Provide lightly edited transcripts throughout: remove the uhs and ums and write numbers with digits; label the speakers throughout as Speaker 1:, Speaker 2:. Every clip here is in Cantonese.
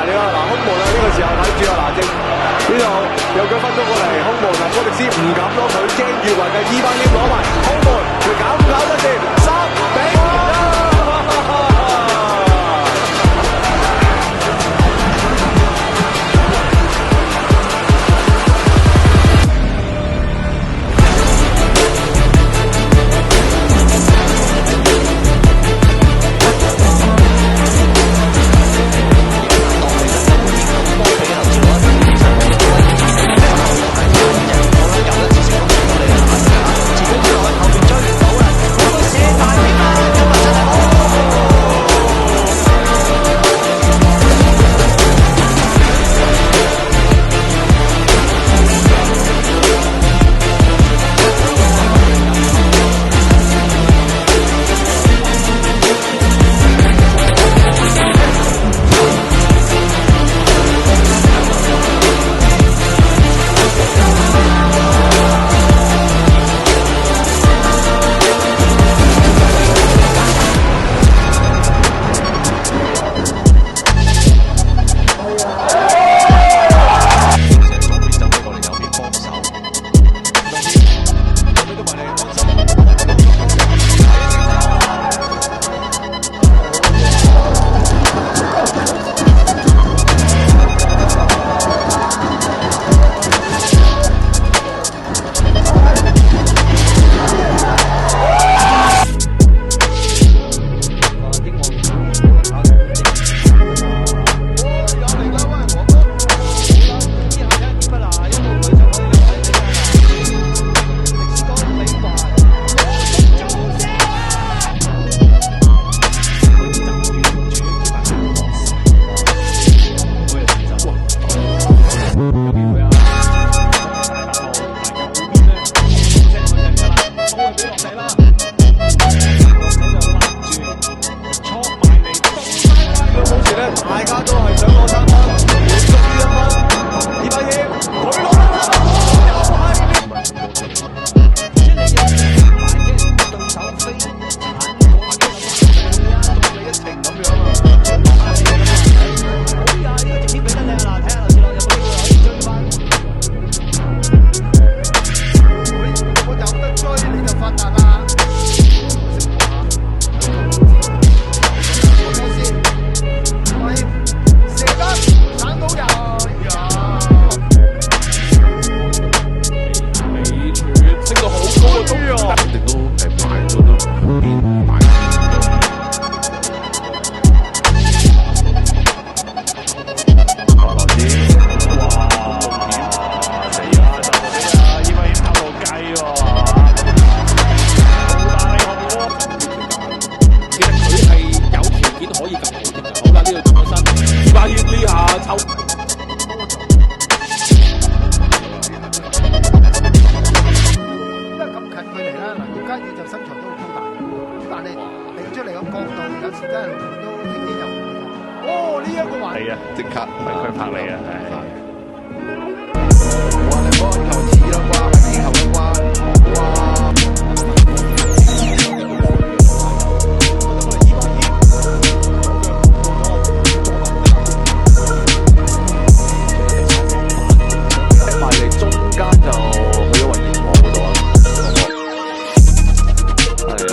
Speaker 1: 你話嗱，空門啊，呢個時候睇住啊，嗱正呢度有腳分咗過嚟，空門嗱，哥迪斯唔敢咯，佢驚越位嘅伊班添攞埋空門，佢搞唔搞得掂？3比1。
Speaker 2: 係啊，即刻唔係佢拍你啊，
Speaker 1: 埋嚟中間就去咗雲燕王嗰度啦。係有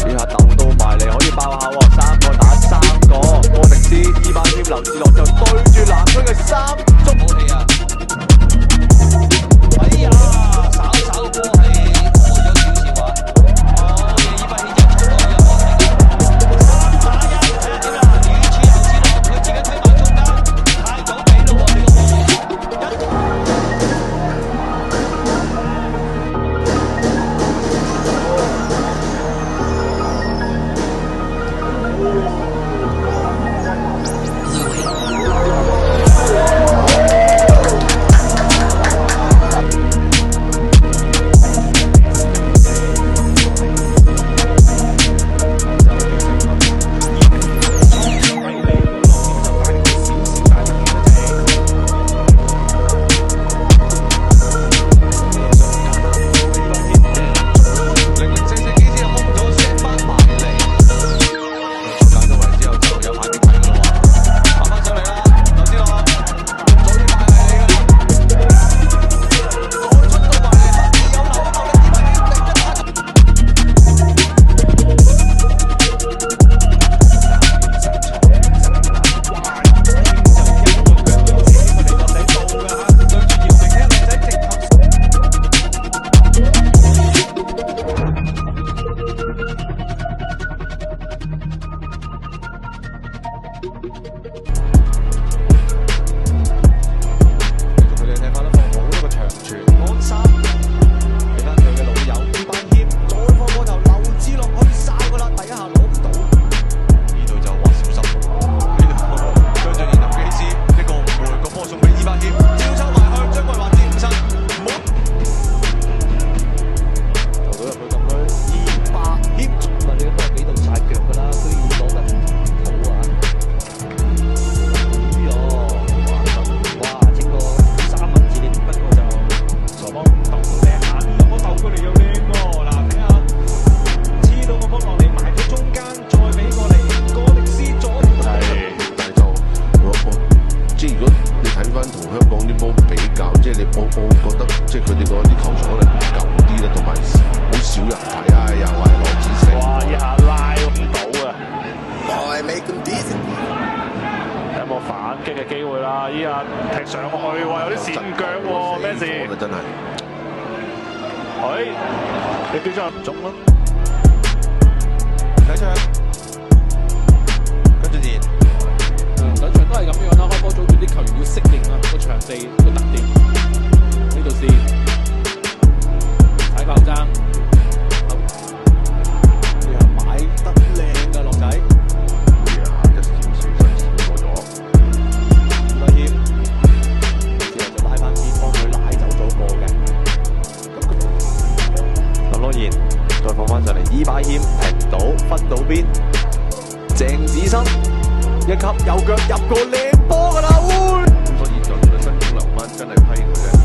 Speaker 1: 呢下鬥到埋嚟，可以爆下喎，3個打3個，哥迪斯、伊班添、劉志樂就對住藍軍嘅3中武器啊！
Speaker 2: 上去喎，有啲跣腳喎，咩事？
Speaker 1: 真係，
Speaker 2: 你標咗入中啦，
Speaker 1: 睇出，跟住練。
Speaker 3: 兩場都係咁樣啦，開波組段啲球員要適應啊個場地個特點。呢度試睇球爭，
Speaker 1: 你係買得靚㗎，樂仔。再放翻上嚟，伊巴謙停到，分到邊，鄭子深一級右腳入個靚波㗎啦，
Speaker 4: 咁所以就算佢辛苦留翻，真係批佢咧。